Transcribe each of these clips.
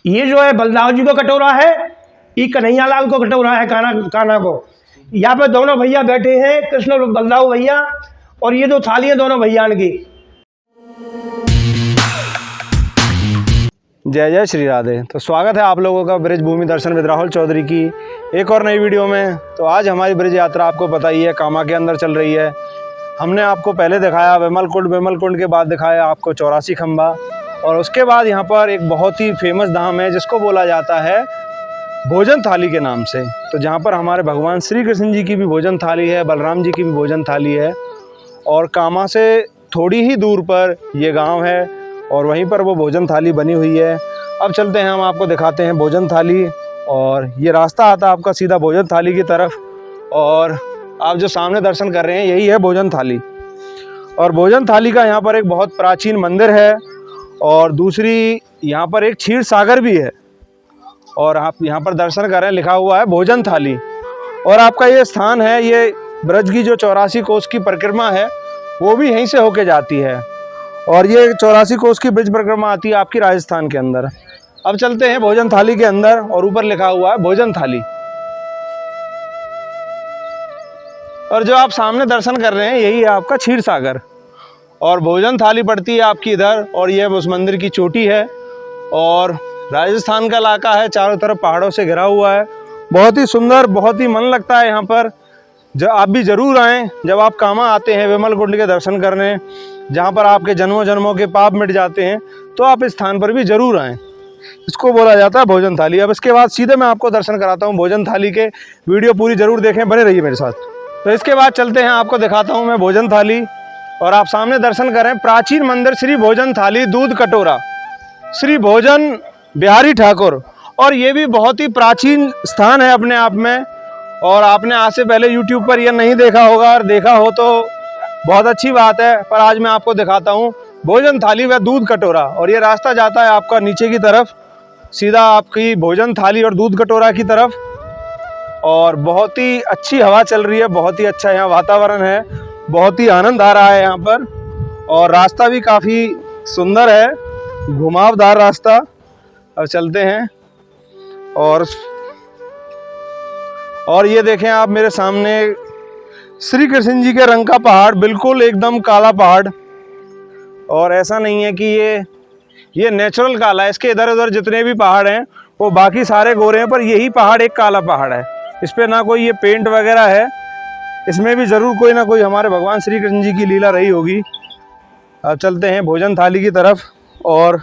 ये जो है बलदाव जी को कटोरा है, ये कन्हैया लाल को कटोरा है, कान्हा को। यहाँ पे दोनों भैया बैठे हैं, कृष्ण और बलदाव भैया, और ये जो थाली है दोनों भैया की। जय जय श्री राधे। तो स्वागत है आप लोगों का ब्रिज भूमि दर्शन विद राहुल चौधरी की एक और नई वीडियो में। तो आज हमारी ब्रिज यात्रा आपको पता ही है कामा के अंदर चल रही है। हमने आपको पहले दिखाया विमल कुंड के बाद दिखाया आपको 84 खंबा, और उसके बाद यहाँ पर एक बहुत ही फेमस धाम है जिसको बोला जाता है भोजन थाली के नाम से। तो जहाँ पर हमारे भगवान श्री कृष्ण जी की भी भोजन थाली है, बलराम जी की भी भोजन थाली है, और कामा से थोड़ी ही दूर पर ये गाँव है और वहीं पर वो भोजन थाली बनी हुई है। अब चलते हैं, हम आपको दिखाते हैं भोजन थाली। और ये रास्ता आता है आपका सीधा भोजन थाली की तरफ, और आप जो सामने दर्शन कर रहे हैं यही है भोजन थाली। और भोजन थाली का यहाँ पर एक बहुत प्राचीन मंदिर है, और दूसरी यहाँ पर एक क्षीर सागर भी है, और आप यहाँ पर दर्शन कर रहे हैं, लिखा हुआ है भोजन थाली। और आपका ये स्थान है, ये ब्रज की जो 84 कोस की परिक्रमा है वो भी यहीं से होके जाती है, और ये 84 कोस की ब्रिज परिक्रमा आती है आपकी राजस्थान के अंदर। अब चलते हैं भोजन थाली के अंदर, और ऊपर लिखा हुआ है भोजन थाली। और जो आप सामने दर्शन कर रहे हैं यही है आपका क्षीर सागर, और भोजन थाली पड़ती है आपकी इधर, और यह उस मंदिर की चोटी है। और राजस्थान का इलाका है, चारों तरफ पहाड़ों से घिरा हुआ है, बहुत ही सुंदर, बहुत ही मन लगता है यहाँ पर। जब आप भी ज़रूर आएँ, जब आप कामा आते हैं विमल कुंड के दर्शन करने, जहाँ पर आपके जन्मों जन्मों के पाप मिट जाते हैं, तो आप इस स्थान पर भी ज़रूर आएँ। इसको बोला जाता है भोजन थाली। अब इसके बाद सीधे मैं आपको दर्शन कराता हूँ भोजन थाली के। वीडियो पूरी ज़रूर देखें, बने रहिए मेरे साथ। तो इसके बाद चलते हैं, आपको दिखाता हूँ मैं भोजन थाली, और आप सामने दर्शन करें प्राचीन मंदिर श्री भोजन थाली दूध कटोरा, श्री भोजन बिहारी ठाकुर। और ये भी बहुत ही प्राचीन स्थान है अपने आप में, और आपने आज से पहले YouTube पर यह नहीं देखा होगा, और देखा हो तो बहुत अच्छी बात है। पर आज मैं आपको दिखाता हूँ भोजन थाली व दूध कटोरा, और ये रास्ता जाता है आपका नीचे की तरफ, सीधा आपकी भोजन थाली और दूध कटोरा की तरफ। और बहुत ही अच्छी हवा चल रही है, बहुत ही अच्छा यहाँ वातावरण है, बहुत ही आनंद आ रहा है यहाँ पर, और रास्ता भी काफ़ी सुंदर है, घुमावदार रास्ता। अब चलते हैं, और ये देखें आप मेरे सामने श्री कृष्ण जी के रंग का पहाड़, बिल्कुल एकदम काला पहाड़। और ऐसा नहीं है कि ये नेचुरल काला है, इसके इधर उधर जितने भी पहाड़ हैं वो बाकी सारे गोरे हैं, पर यही पहाड़ एक काला पहाड़ है। इस पर ना कोई ये पेंट वगैरह है, इसमें भी ज़रूर कोई ना कोई हमारे भगवान श्री कृष्ण जी की लीला रही होगी। अब चलते हैं भोजन थाली की तरफ, और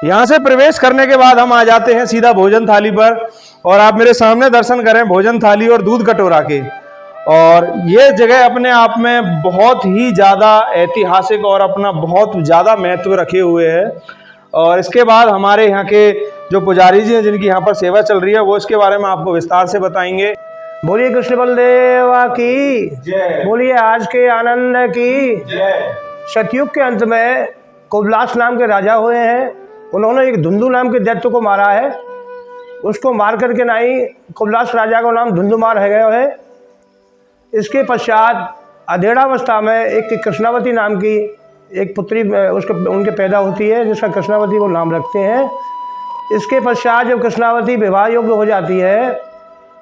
यहाँ से प्रवेश करने के बाद हम आ जाते हैं सीधा भोजन थाली पर। और आप मेरे सामने दर्शन करें भोजन थाली और दूध कटोरा के। और ये जगह अपने आप में बहुत ही ज़्यादा ऐतिहासिक और अपना बहुत ज़्यादा महत्व रखे हुए है। और इसके बाद हमारे यहाँ के जो पुजारी जी हैं जिनकी यहाँ पर सेवा चल रही है, वो इसके बारे में आपको विस्तार से बताएंगे। बोलिए कृष्ण बलदेवा की जय, बोलिए आज के आनंद की जय। सतयुग के अंत में कुबलास नाम के राजा हुए हैं, उन्होंने एक धुंधु नाम के दैत्य को मारा है। उसको मार करके नहीं कुबलास राजा का नाम धुंधुमार है गया है। इसके पश्चात अधेड़ावस्था में एक कृष्णावती नाम की एक पुत्री उनके पैदा होती है, जिसका कृष्णावती वो नाम रखते हैं। इसके पश्चात जब कृष्णावती विवाह योग्य हो जाती है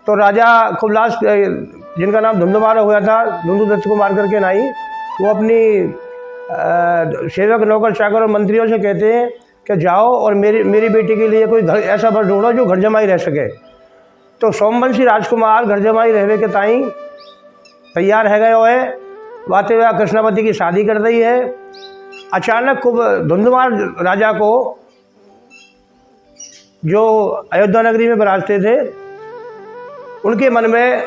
तो राजा कुबलास, जिनका नाम धुंधुमार हुआ था, धुंधुदत्त को मार करके नहीं, वो अपनी सेवक नौकर चाकर और मंत्रियों से कहते हैं कि जाओ और मेरी बेटी के लिए कोई घर ऐसा वर ढूंढो जो घर जमाई रह सके। तो सोमवंशी राजकुमार घर जमाई रहने के ताई तैयार है गए है, वाते हुए कृष्णावती की शादी कर दी है। अचानक धुंधुमार राजा को, जो अयोध्या नगरी में विराजते थे, उनके मन में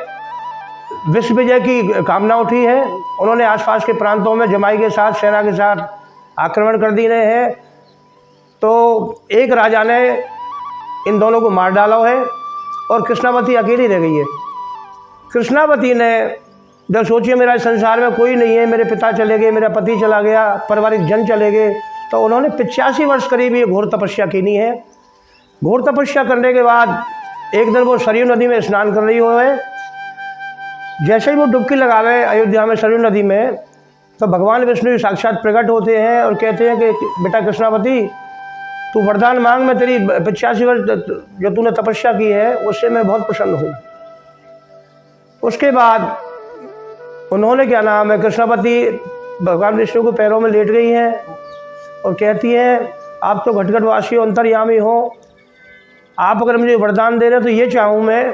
विश्व विजय की कामना उठी है। उन्होंने आसपास के प्रांतों में जमाई के साथ, सेना के साथ आक्रमण कर दिए हैं। तो एक राजा ने इन दोनों को मार डाला है, और कृष्णावती अकेली रह गई है। कृष्णावती ने जब सोचिए मेरा संसार में कोई नहीं है, मेरे पिता चले गए, मेरा पति चला गया, पारिवारिक जन चले गए, तो उन्होंने 85 वर्ष करीब ये घोर तपस्या की है। घोर तपस्या करने के बाद एक दिन वो सरयू नदी में स्नान कर रही हो है। जैसे ही वो डुबकी लगावे अयोध्या में सरयू नदी में, तो भगवान विष्णु साक्षात प्रकट होते हैं और कहते हैं कि बेटा कृष्णावती, तू वरदान मांग, मैं तेरी 85 वर्ष जो तूने तपस्या की है उससे मैं बहुत प्रसन्न हूँ। उसके बाद उन्होंने क्या नाम है, कृष्णावती भगवान विष्णु को पैरों में लेट गई हैं और कहती हैं, आप तो घटघटवासी अंतर्यामी हो, आप अगर मुझे वरदान दे रहे तो ये चाहूँ मैं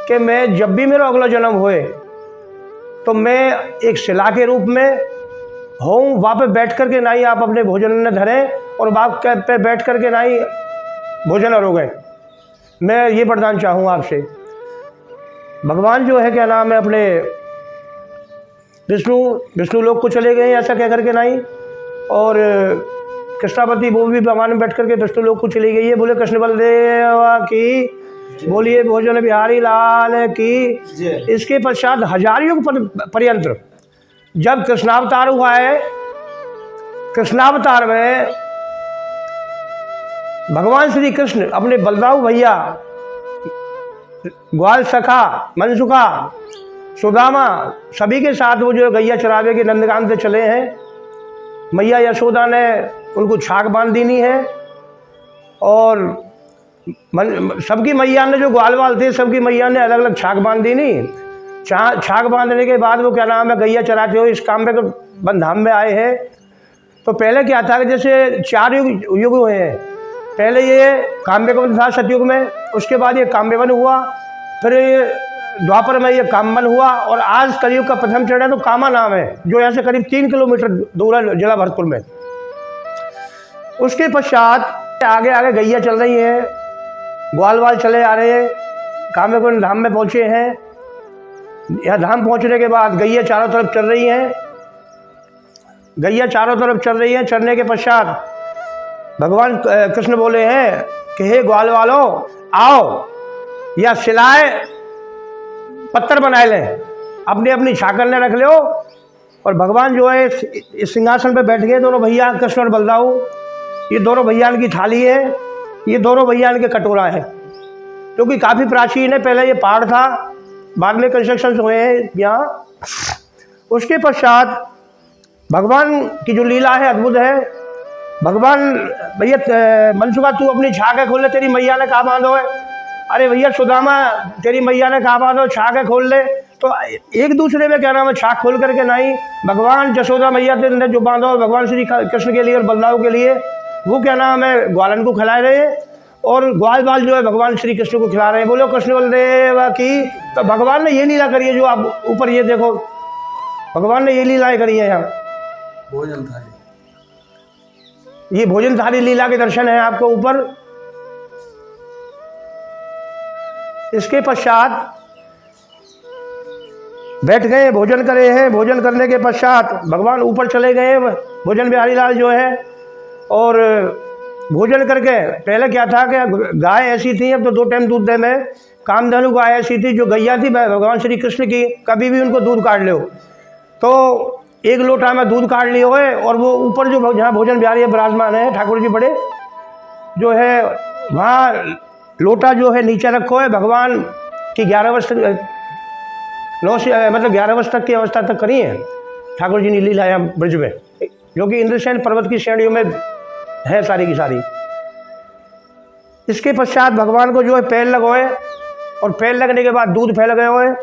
कि मैं जब भी मेरा अगला जन्म होए तो मैं एक शिला के रूप में हूँ, वहाँ पे बैठ करके ना ही आप अपने भोजन न धरें और वहाँ पे बैठ करके ना ही भोजन अरोगें। मैं ये वरदान चाहूँ आपसे। भगवान जो है क्या नाम है अपने विष्णु लोक को चले गए ऐसा कह करके नहीं, और कृष्णावती वो भी भगवान में बैठ करके विष्णु लोक को चली गई है। बोले कृष्ण बलदेवा की, बोलिए भोजन बिहारी लाल की। इसके पश्चात 1000 युग पर्यंत जब कृष्णावतार हुआ है, कृष्णावतार में भगवान श्री कृष्ण अपने बलदाऊ भैया ग्वाल सखा, मनसुखा, सुदामा सभी के साथ वो जो गैया चरावे के नंदगान से चले हैं। मैया यशोदा ने उनको छाक बांध देनी है और सबकी मैया ने जो ग्वाल वाल थे सबकी मैया ने अलग अलग छाक बांध देनी। छाक बांधने के बाद वो क्या नाम है गैया चराते हुए इस काम्य के बंधाम में आए हैं। तो पहले क्या था कि जैसे 4 युग हुए हैं। पहले ये काम्य वन था सतयुग में, उसके बाद ये काम्य वन हुआ, फिर द्वापर में ये कामवन हुआ और आज कलयुग का प्रथम चरण है तो कामा नाम है, जो यहाँ से करीब 3 किलोमीटर दूर है जिला भरतपुर में। उसके पश्चात आगे आगे गैया चल रही है, ग्वाल वाल चले आ रहे हैं, काम्यकुंड धाम में पहुँचे हैं। यह धाम पहुँचने के बाद गैया चारों तरफ चल रही हैं, गैया चारों तरफ चल रही हैं। चलने के पश्चात भगवान कृष्ण बोले हैं कि हे ग्वाल वालों आओ, या शिलाएँ पत्थर बनाए लें, अपनी अपनी छाकर ने रख लो। और भगवान जो है इस सिंहासन पे बैठ गए, दोनों भैया कृष्ण और बलदाऊ। ये दोनों भैया की थाली है, ये दोनों भैया के कटोरा है, क्योंकि काफ़ी प्राचीन है। पहले ये पहाड़ था, बाद में कंस्ट्रक्शन हुए हैं यहाँ। उसके पश्चात भगवान की जो लीला है अद्भुत है। भगवान भैया मनसुखा तू अपनी छाके खोल ले, तेरी मैया ने कहा बांधो है। अरे भैया सुदामा तेरी मैया ने कहा बांधो, छाके खोल ले। तो एक दूसरे में क्या नाम है छाक खोल करके नहीं, भगवान जशोदा मैया ने जो बांधो भगवान श्री कृष्ण के लिए और बलदाऊ के लिए, वो क्या नाम है ग्वालन को खिला रहे हैं और ग्वाल बाल जो है भगवान श्री कृष्ण को खिला रहे हैं। बोलो कृष्ण बलदेव की। तो भगवान ने ये लीला करी है, जो आप ऊपर ये देखो, भगवान ने ये लीलाएँ करी है। यहाँ भोजन थाली, ये भोजन थाली लीला के दर्शन है आपको ऊपर। इसके पश्चात बैठ गए, भोजन करे हैं। भोजन करने के पश्चात भगवान ऊपर चले गए, भोजन बिहारी लाल जो है। और भोजन करके पहले क्या था कि गाय ऐसी थी, अब तो 2 टाइम दूध दे में, कामधेनु गाय ऐसी थी जो गैया थी भगवान श्री कृष्ण की, कभी भी उनको दूध काट लो तो 1 लोटा में दूध काट लिए हुए। और वो ऊपर जो जहाँ भोजन बिहारी विराजमान है ठाकुर जी बड़े जो है, वहाँ लोटा जो है नीचे रखो है। भगवान की 11 वर्ष तक 11 वर्ष तक की अवस्था तक करी है ठाकुर जी ने लीला यहाँ ब्रज में, जो कि इंद्रसेन पर्वत की श्रेणियों में है सारी की सारी। इसके पश्चात भगवान को जो है पैर लगाए और पैर लगने के बाद दूध फैल गए हुए,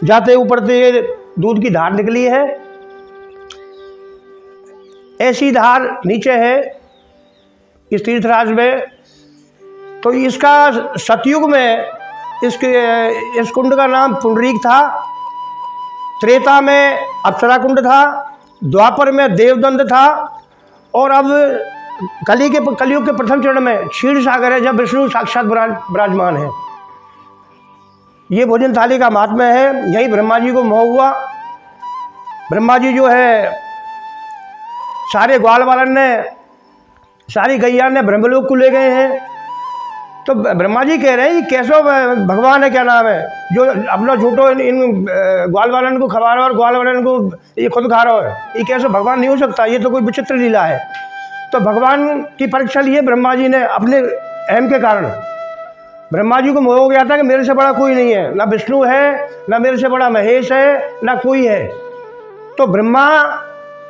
जाते ऊपर से दूध की धार निकली है। ऐसी धार नीचे है इस तीर्थराज में। तो इसका सतयुग में इस कुंड का नाम पुंडरीक था, त्रेता में अप्सरा कुंड था, द्वापर में देवदंड था, और अब कलयुग के प्रथम चरण में क्षीर सागर है जब विष्णु साक्षात विराजमान है। ये भोजन थाली का महात्म्य है। यही ब्रह्मा जी को मोह हुआ। ब्रह्मा जी जो है सारे ग्वाल वालन ने, सारी गैया ने ब्रह्मलोक को ले गए हैं। तो ब्रह्मा जी कह रहे हैं कि कैसो भगवान है क्या नाम है जो अपना झूठो इन ग्वाल वालन को खवा रहा है और ग्वाल वालन को ये खुद खा रहा है, ये कैसे भगवान नहीं हो सकता, ये तो कोई विचित्र लीला है। तो भगवान की परीक्षा ली है ब्रह्मा जी ने अपने अहम के कारण। ब्रह्मा जी को मोह हो गया था कि मेरे से बड़ा कोई नहीं है, ना विष्णु है, ना मेरे से बड़ा महेश है, ना कोई है। तो ब्रह्मा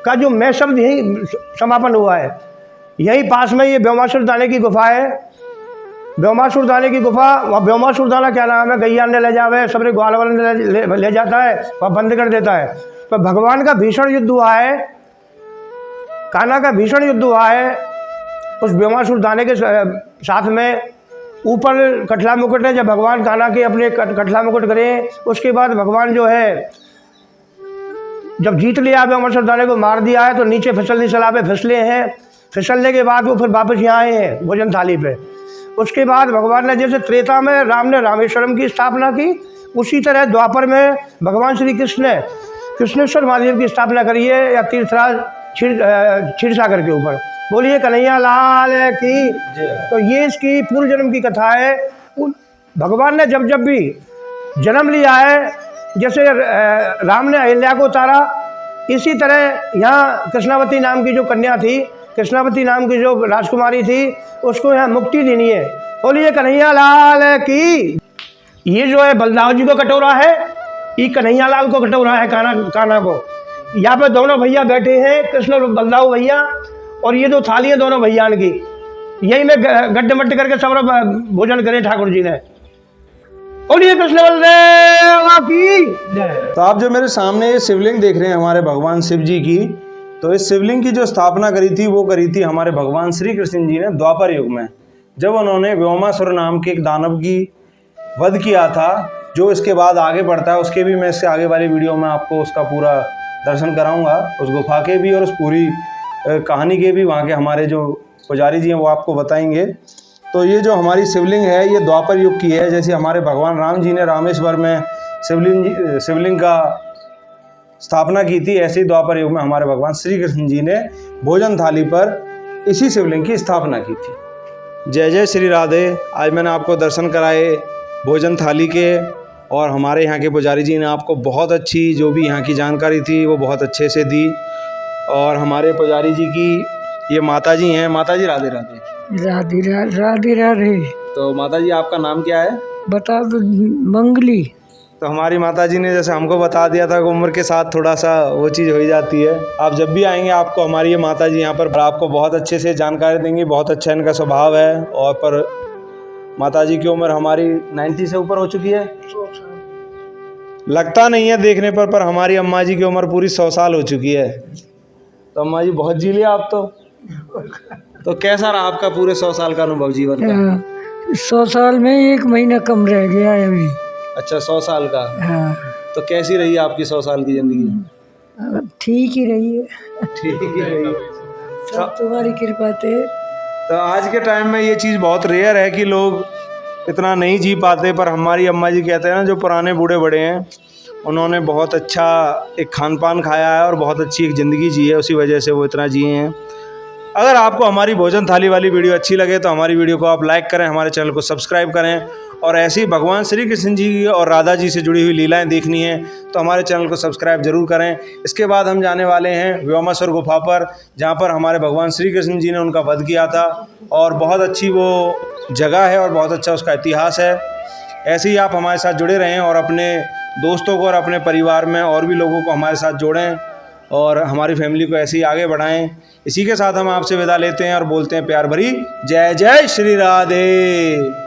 का जो मैं शब्द यही समापन हुआ है। यही पास में ये ब्योमासुर दाने की गुफा है। ब्योमासुर दाने की गुफा, वह ब्योमासुर दाना क्या नाम है, गैया ने ले जावे, सबरे ग्वाल वाले ने ले जाता है, वह बंद कर देता है। तो भगवान का भीषण युद्ध हुआ है, कान्हा का भीषण युद्ध हुआ है उस ब्योमासुर दाने के साथ में। ऊपर कटला मुकुट है, जब भगवान कान्हा के अपने कटला मुकुट करें, उसके बाद भगवान जो है जब जीत लिया, ब्योमासुर दाने को मार दिया है, तो नीचे फिसलनी सलाह पे फिसले हैं। फिसलने के बाद वो फिर वापस यहाँ आए हैं भोजन थाली पे। उसके बाद भगवान ने, जैसे त्रेता में राम ने रामेश्वरम की स्थापना की, उसी तरह द्वापर में भगवान श्री कृष्ण ने कृष्णेश्वर महादेव की स्थापना करी है, या तीर्थराज क्षीरसागर के ऊपर। बोलिए कन्हैया लाल की। तो ये इसकी पूर्व जन्म की कथा है। भगवान ने जब जब भी जन्म लिया है, जैसे राम ने अहिल्या को उतारा, इसी तरह यहाँ कृष्णावती नाम की जो कन्या थी, कृष्णावती नाम की जो राजकुमारी थी, उसको यहाँ मुक्ति देनी है। बोलिए कन्हैया लाल की। ये जो है बलदाव जी को कटोरा है, ये कन्हैया लाल को कटोरा है, कान्हा को। यहाँ पे दोनों भैया बैठे हैं, कृष्ण और बलदाव भैया, और ये दो थाली है दोनों भैया की। यही में गड्ढे मट्टे करके सब भोजन करें ठाकुर जी ने। बोलिए कृष्ण बलदेव की। तो आप जो मेरे सामने ये शिवलिंग देख रहे हैं हमारे भगवान शिव जी की, तो इस शिवलिंग की जो स्थापना करी थी वो करी थी हमारे भगवान श्री कृष्ण जी ने द्वापर युग में, जब उन्होंने व्योमासुर नाम के एक दानव की वध किया था। जो इसके बाद आगे बढ़ता है उसके भी मैं इससे आगे वाली वीडियो में आपको उसका पूरा दर्शन कराऊंगा, उस गुफा के भी और उस पूरी कहानी के भी। वहाँ के हमारे जो पुजारी जी हैं वो आपको बताएंगे। तो ये जो हमारी शिवलिंग है ये द्वापर युग की है। जैसे हमारे भगवान राम जी ने रामेश्वर में शिवलिंग का स्थापना की थी, ऐसे ही द्वापर युग में हमारे भगवान श्री कृष्ण जी ने भोजन थाली पर इसी शिवलिंग की स्थापना की थी। जय जय श्री राधे। आज मैंने आपको दर्शन कराए भोजन थाली के, और हमारे यहाँ के पुजारी जी ने आपको बहुत अच्छी जो भी यहाँ की जानकारी थी वो बहुत अच्छे से दी। और हमारे पुजारी जी की ये माता जी हैं। माता जी राधे राधे। राधे राधे राधे। तो माता जी आपका नाम क्या है? बता दो। मंगली। तो हमारी माता जी ने जैसे हमको बता दिया था कि उम्र के साथ थोड़ा सा वो चीज़ हो ही जाती है। आप जब भी आएंगे आपको हमारी ये माता जी यहाँ पर आपको बहुत अच्छे से जानकारी देंगी। बहुत अच्छा इनका स्वभाव है। और पर माता जी की उम्र हमारी 90 से ऊपर हो चुकी है, लगता नहीं है देखने पर हमारी अम्मा जी की उम्र पूरी 100 साल हो चुकी है। तो अम्मा जी बहुत जी लिया आप तो कैसा रहा आपका पूरे 100 साल का अनुभव जीवन का? 100 साल में 1 महीना कम रह गया है अभी। अच्छा 100 साल का। हाँ। तो कैसी रही आपकी 100 साल की ज़िंदगी? ठीक ही रही है। ठीक ही रही है। सब तुम्हारी कृपा से। तो आज के टाइम में ये चीज़ बहुत रेयर है कि लोग इतना नहीं जी पाते, पर हमारी अम्मा जी कहते हैं ना, जो पुराने बूढ़े बड़े हैं उन्होंने बहुत अच्छा एक खान पान खाया है और बहुत अच्छी एक ज़िंदगी जी है, उसी वजह से वो इतना जिए हैं। अगर आपको हमारी भोजन थाली वाली वीडियो अच्छी लगे तो हमारी वीडियो को आप लाइक करें, हमारे चैनल को सब्सक्राइब करें, और ऐसे ही भगवान श्री कृष्ण जी और राधा जी से जुड़ी हुई लीलाएं देखनी है तो हमारे चैनल को सब्सक्राइब जरूर करें। इसके बाद हम जाने वाले हैं व्योमासुर गुफा पर, जहाँ पर हमारे भगवान श्री कृष्ण जी ने उनका वध किया था, और बहुत अच्छी वो जगह है और बहुत अच्छा उसका इतिहास है। ऐसे ही आप हमारे साथ जुड़े रहें और अपने दोस्तों को और अपने परिवार में और भी लोगों को हमारे साथ जोड़ें और हमारी फैमिली को ऐसे ही आगे बढ़ाएं। इसी के साथ हम आपसे विदा लेते हैं और बोलते हैं प्यार भरी जय जय श्री राधे।